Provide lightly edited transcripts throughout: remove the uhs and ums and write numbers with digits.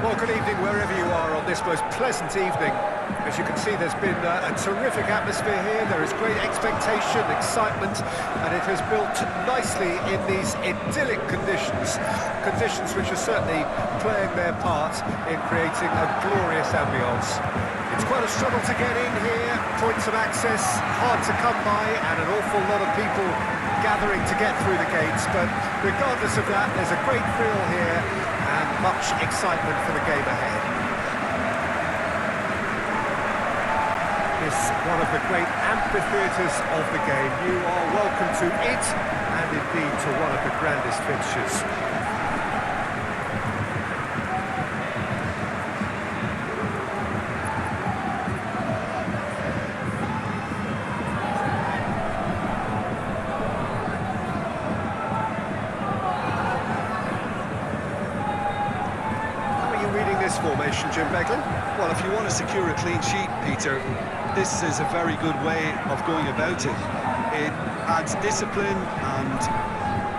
Well, good evening wherever you are on this most pleasant evening. As you can see, there's been a terrific atmosphere here. There is great expectation, excitement, and it has built nicely in these idyllic conditions. Conditions which are certainly playing their part in creating a glorious ambience. It's quite a struggle to get in here, points of access hard to come by, and an awful lot of people gathering to get through the gates. But regardless of that, there's a great feel here and much excitement for the game ahead. It's one of the great amphitheatres of the game. You are welcome to it, and indeed to one of the grandest fixtures. Formation, Jim Beglin? Well, if you want to secure a clean sheet, Peter, this is a very good way of going about it. It adds discipline and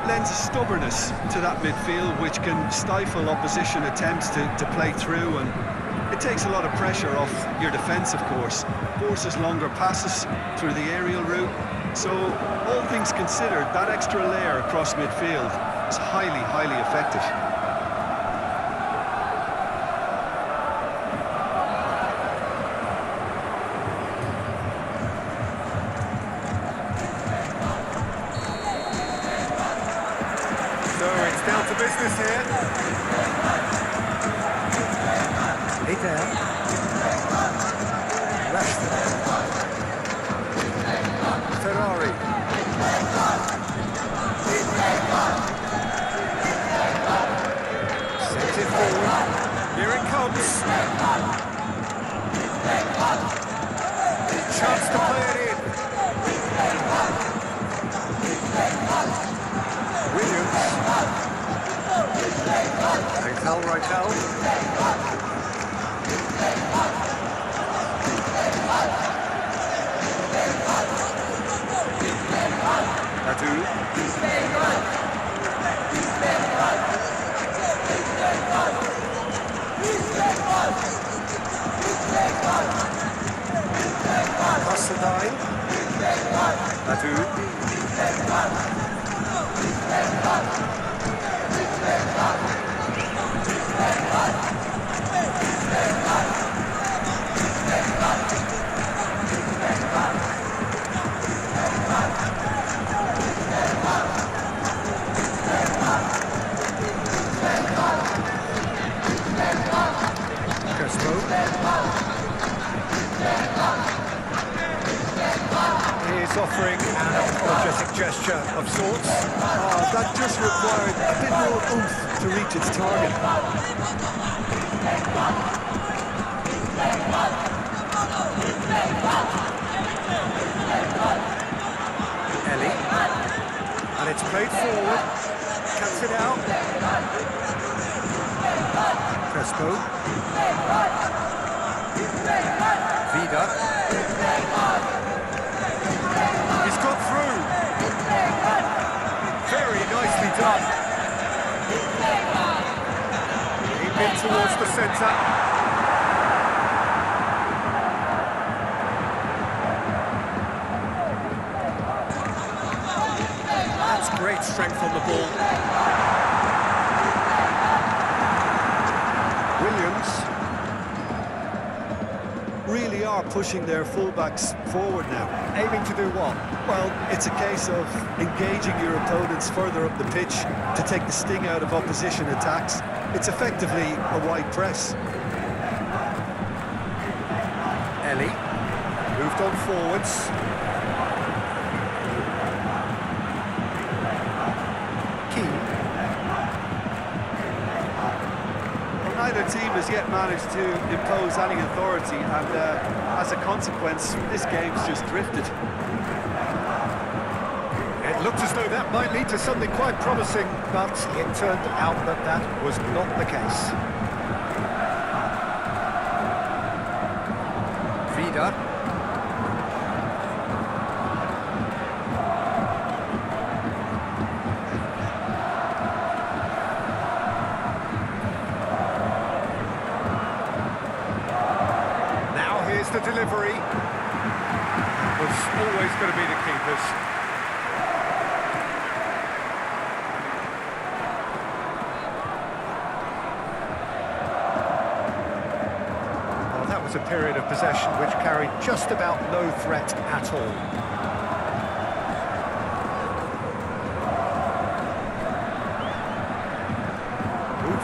lends a stubbornness to that midfield, which can stifle opposition attempts to play through, and it takes a lot of pressure off your defence, of course. Forces longer passes through the aerial route. So, all things considered, that extra layer across midfield is highly, highly effective. Down to business here. Liddell. Rashford. Ferrari. Sends it forward. Here it comes. Chance to play it in. Williams. Right-Hal. Nadu. Hassadai. Nadu. He's offering an apologetic gesture of sorts. That just required a bit more oomph to reach its target. Ellie. And it's played forward. Cuts it out. Crespo. Vida. He's got through. Very nicely done. In towards the centre. That's great strength on the ball. Williams. Really are pushing their fullbacks forward now. Aiming to do what? Well, it's a case of engaging your opponents further up the pitch to take the sting out of opposition attacks. It's effectively a wide press. Ellie moved on forwards. Keane. Well, neither team has yet managed to impose any authority, and as a consequence, this game's just drifted. It looked as though that might lead to something quite promising, but it turned out that that was not the case. Vida. delivery was always going to be the keeper's. Well, that was a period of possession which carried just about no threat at all.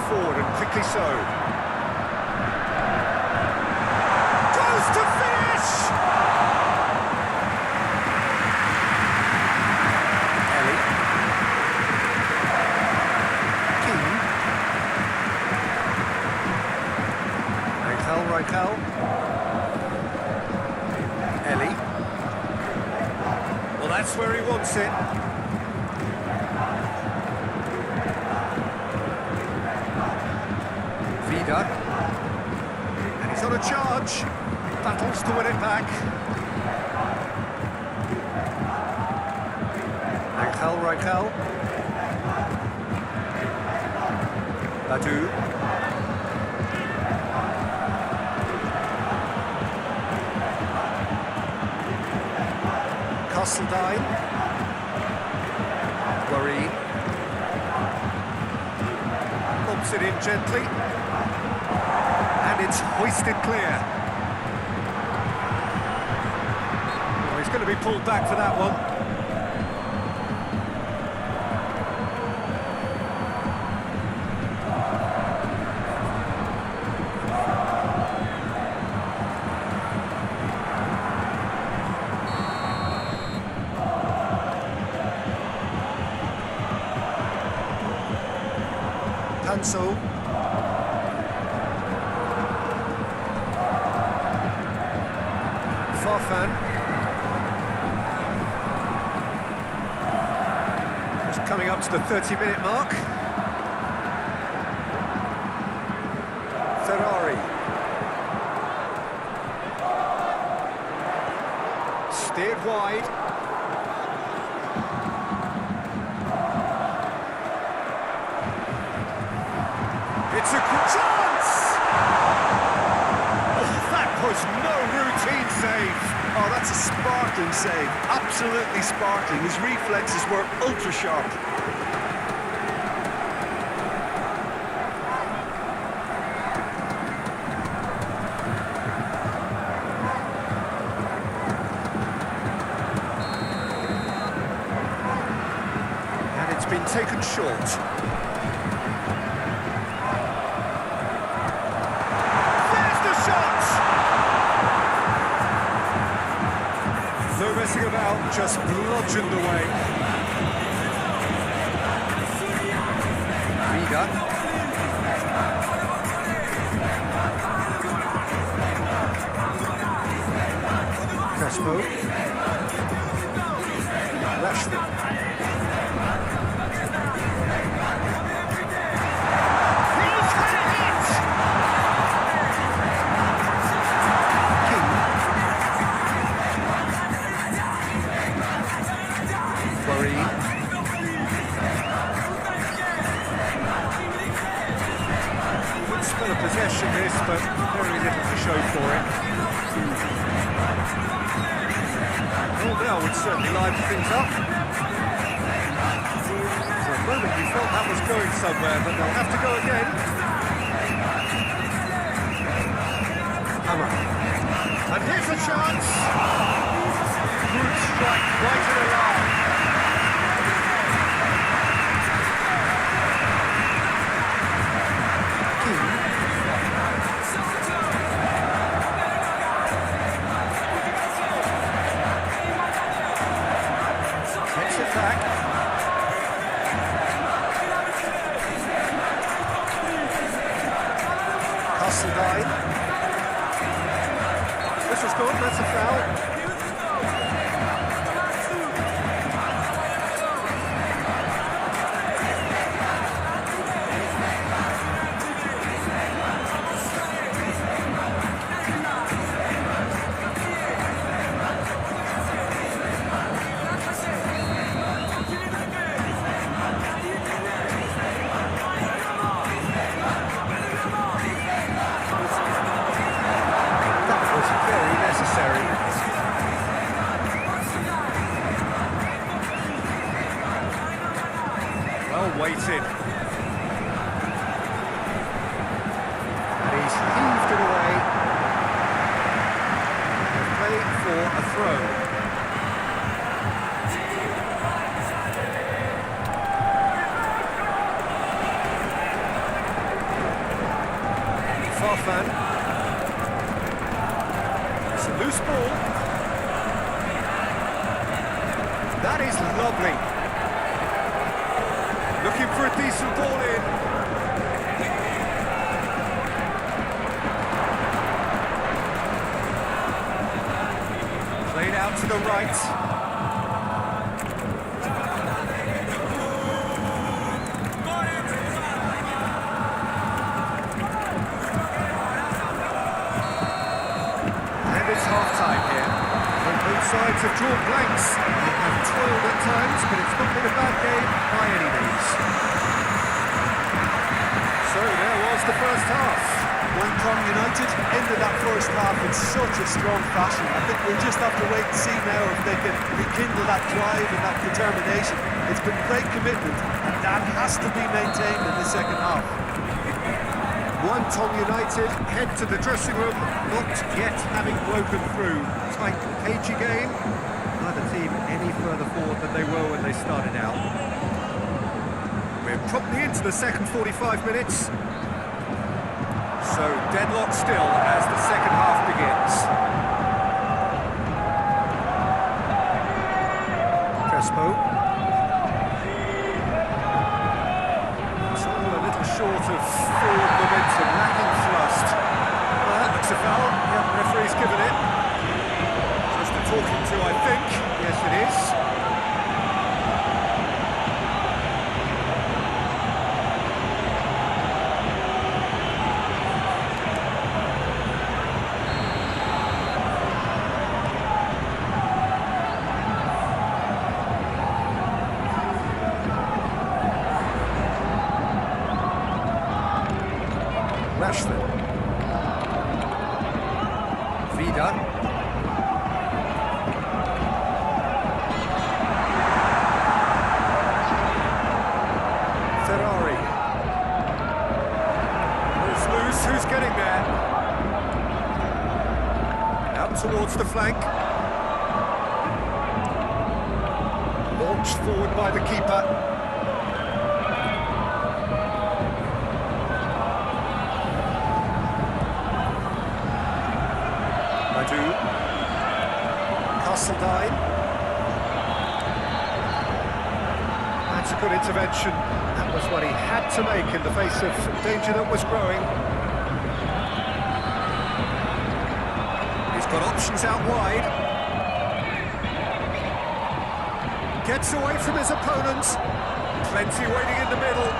Forward and quickly so. Close to finish! Ellie. Keane. Raquel. Ellie. Well, that's where he wants it. And he's on a charge, battles to win it back. Raquel. Badu. Castledine. Guarin. Lobs it in gently. And it's hoisted clear. Oh, he's going to be pulled back for that one. Tanso. Just coming up to the 30-minute mark. Ferrari. Steered wide. It's a good chance! Oh, that was no routine save. Oh, that's a sparkling save. Absolutely sparkling. His reflexes were ultra sharp. And it's been taken short. No messing about, just bludgeoned away. Riga. Crespo. Rashford. He's had it! Good spell of possession this, but very little to show for it. Well, now would certainly liven things up. For a moment we felt that was going somewhere, but they'll have to go again. Hammer. And here's a chance. Good strike, right in a line. This was good, that's a foul. Farfan. It's a loose ball. That is lovely. Looking for a decent ball in. Played out to the right. Sides have drawn blanks. They have toiled at times, but it's not been a bad game by any means. So there was the first half. Wycombe United ended that first half in such a strong fashion. I think we'll just have to wait and see now if they can rekindle that drive and that determination. It's been great commitment, and that has to be maintained in the second half. Wycombe United head to the dressing room, not yet having broken through. Tight, cagey game. Neither team any further forward than they were when they started out. We're promptly into the second 45 minutes. So deadlock still as the second half begins. Crespo. Short of forward momentum, lacking thrust. Well, that looks a foul. Yep, referee's given it. Just a talking to, I think. Yes, it is. Rashford. Vida. Ferrari. Who's loose? Who's getting there? Out towards the flank. Launched forward by the keeper. Castledine. That's a good intervention. That was what he had to make in the face of danger that was growing. He's got options out wide. Gets away from his opponents. Plenty waiting in the middle.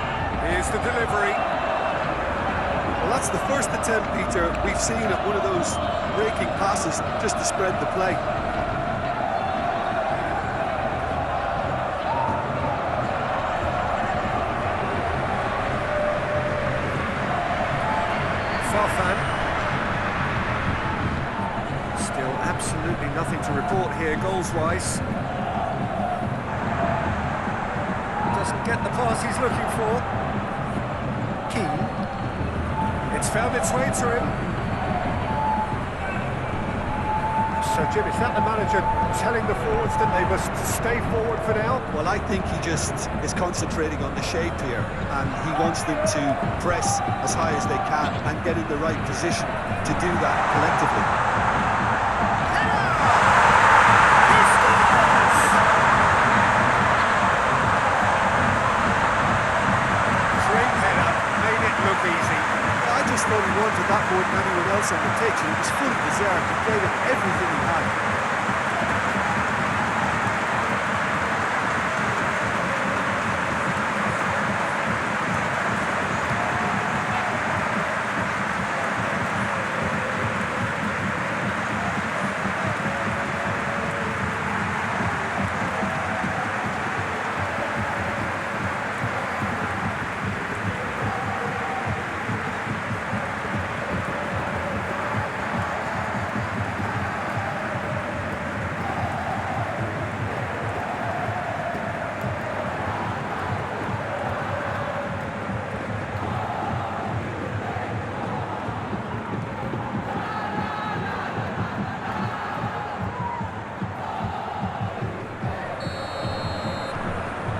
Here's the delivery. Well, that's the first attempt, Peter, we've seen at one of those breaking passes just to spread the play. Farfan. Still absolutely nothing to report here goals-wise. Doesn't get the pass he's looking for. Keane. It's found its way to him. So, Jim, is that the manager telling the forwards that they must stay forward for now? Well, I think he just is concentrating on the shape here, and he wants them to press as high as they can and get in the right position to do that collectively. He scores! Great header, made it look easy. I just thought he wanted that more than anyone else on the pitch, and it was fully deserved. He played with everything he had.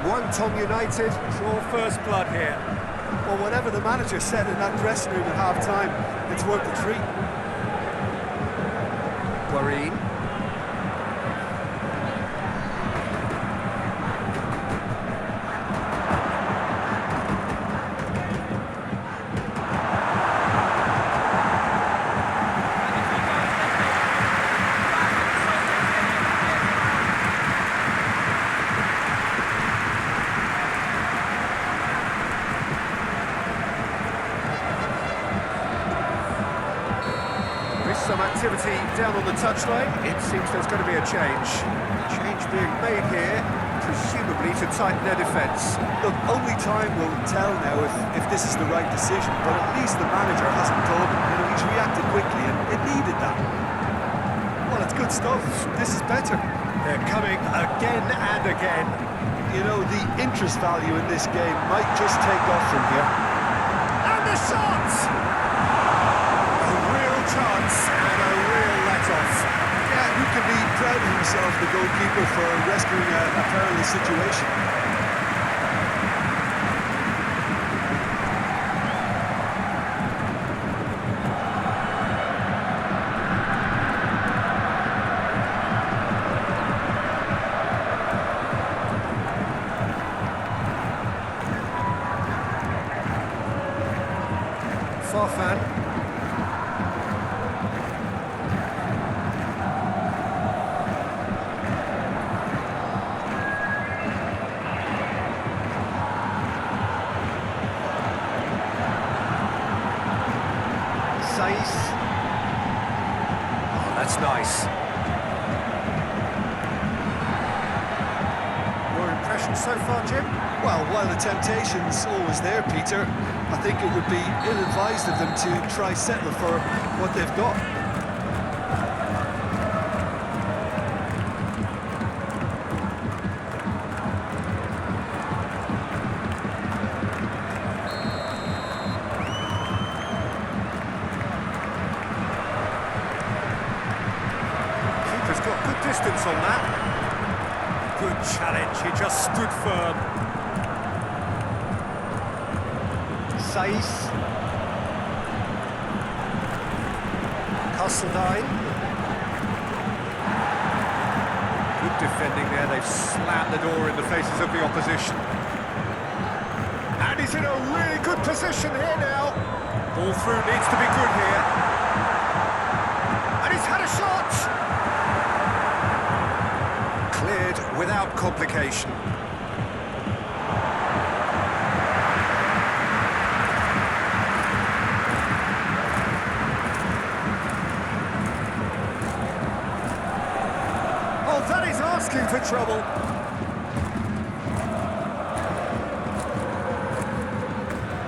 Wycombe United draw first blood here. Well, whatever the manager said in that dressing room at half-time, it's worth the treat. Guarin. Some activity down on the touchline. It seems there's going to be a change. Change being made here, presumably to tighten their defence. Look, only time will tell now if this is the right decision, but at least the manager hasn't told him. You know, he's reacted quickly, and it needed that. Well, it's good stuff. This is better. They're coming again and again. You know, the interest value in this game might just take off from here. And the shot! Chance and a real let-off. Yeah, who can be proud of himself, the goalkeeper, for rescuing a perilous situation? Farfan. Oh, that's nice. Your impression so far, Jim? Well, while the temptation's always there, Peter, I think it would be ill-advised of them to try settle for what they've got. Got good distance on that. Good challenge, he just stood firm. Saiz. Castledine. Good defending there, they've slammed the door in the faces of the opposition. And he's in a really good position here now. Ball through needs to be good here. And he's had a shot! Cleared without complication. Oh, that is asking for trouble.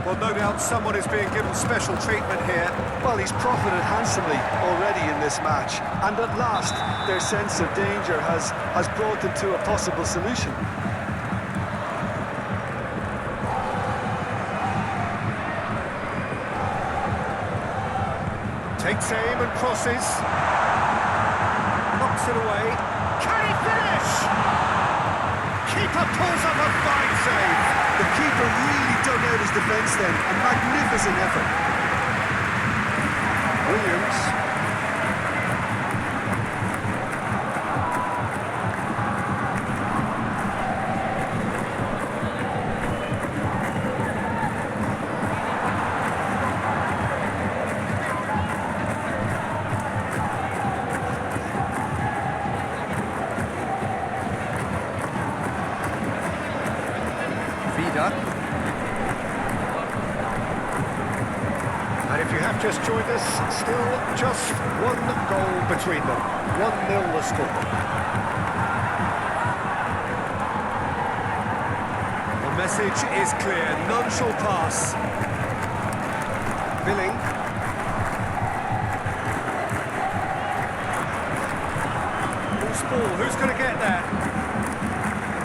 Well, no doubt someone is being given special treatment here. Well, he's profited handsomely already in this match, and at last their sense of danger has brought them to a possible solution. Takes aim and crosses. Knocks it away. Can he finish? Keeper pulls up a fine save. The keeper really dug out his defence then. A magnificent effort. Williams. And if you have just joined us, still just one goal between them. 1-0 the score. The message is clear, none shall pass. Billing. Loose ball, who's going to get there?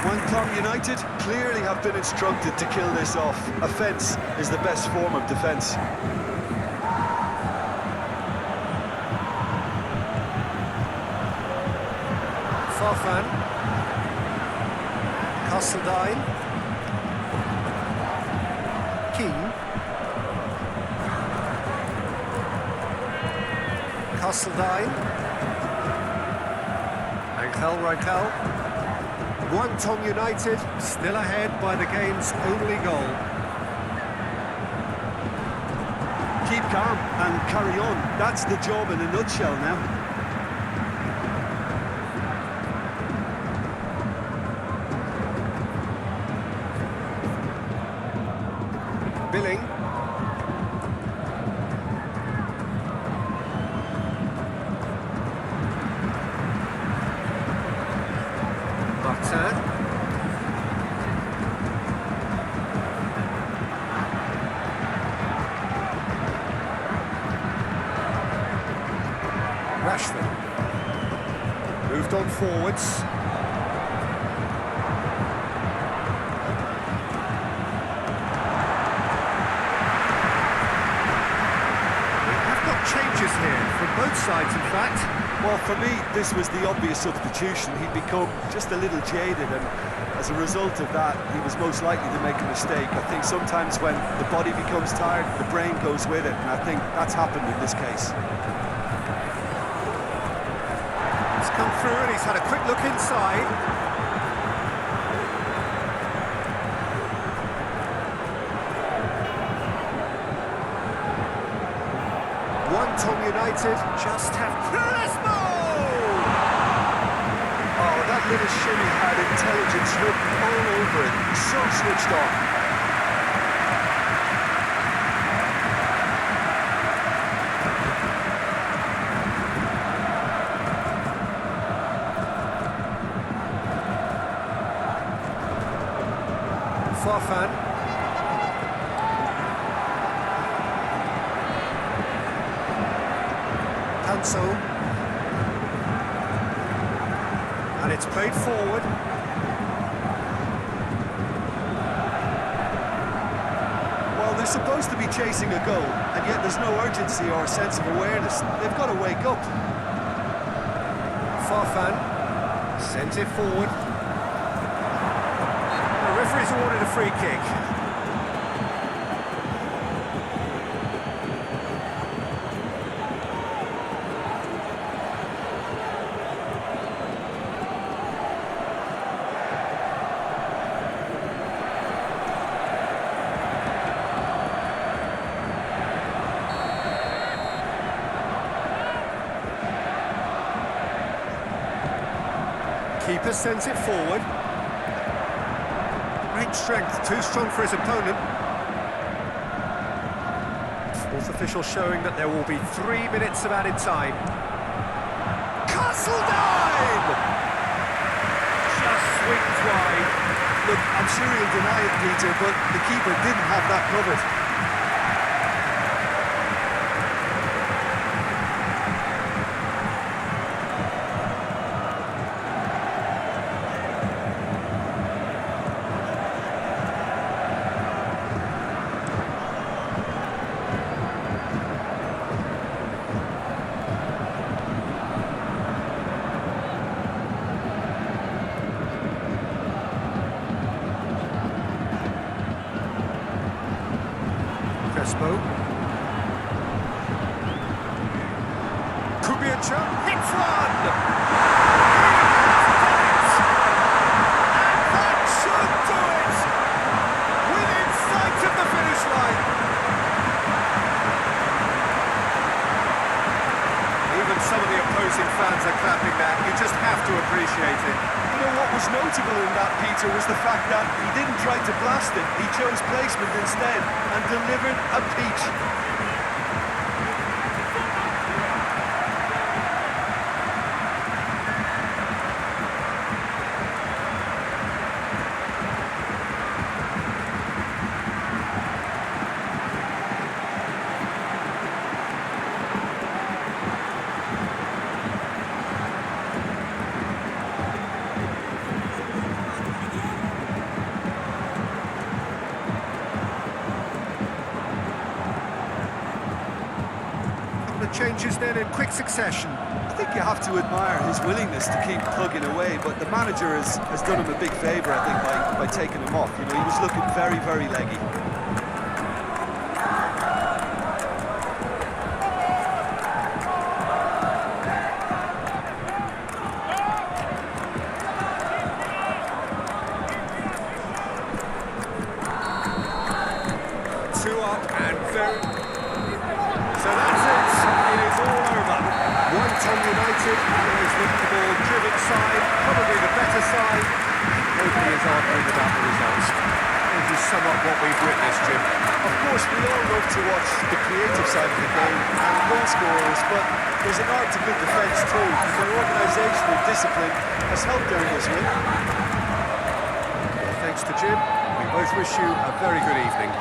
Wycombe United clearly have been instructed to kill this off. Offence is the best form of defence. Farfan. Castledine. King. Hasseldine. Angel Raquel. Guangdong United still ahead by the game's only goal. Keep calm and carry on. That's the job in a nutshell now. Billing. Martin. Rashford. Moved on forwards. Changes here from both sides, in fact. Well, for me, this was the obvious substitution. He'd become just a little jaded, and as a result of that, he was most likely to make a mistake. I think sometimes when the body becomes tired, the brain goes with it, and I think that's happened in this case. He's come through and he's had a quick look inside. Guangdong United just have Crespo! Oh, that little shimmy had intelligence written all over it. So switched on. Farfan. And it's played forward. Well, they're supposed to be chasing a goal, and yet there's no urgency or a sense of awareness. They've got to wake up. Farfan sends it forward. The referee's awarded a free kick. Keeper sends it forward. Great strength, too strong for his opponent. Fourth official showing that there will be 3 minutes of added time. Castledine! Just swings wide. Look, I'm sure he'll deny it, Peter, but the keeper didn't have that covered. Crespo. Kubica hits one! And that should do it! Within sight of the finish line! Even some of the opposing fans are clapping that. You just have to appreciate it. You know what was notable in that, Peter, was the fact that he didn't try to blast it. He chose placement instead and delivered a peach. Changes then in quick succession. I think you have to admire his willingness to keep plugging away, but the manager has done him a big favour, I think, by taking him off. You know, he was looking very, very leggy. United always looked the ball-driven side, probably the better side. Nobody is arguing about the results. This is somewhat what we've witnessed, Jim. Of course, we all love to watch the creative side of the game and goal scorers, but there's an art to good defence too. Their organisation and discipline has helped earn this win. Well, thanks to Jim. We both wish you a very good evening.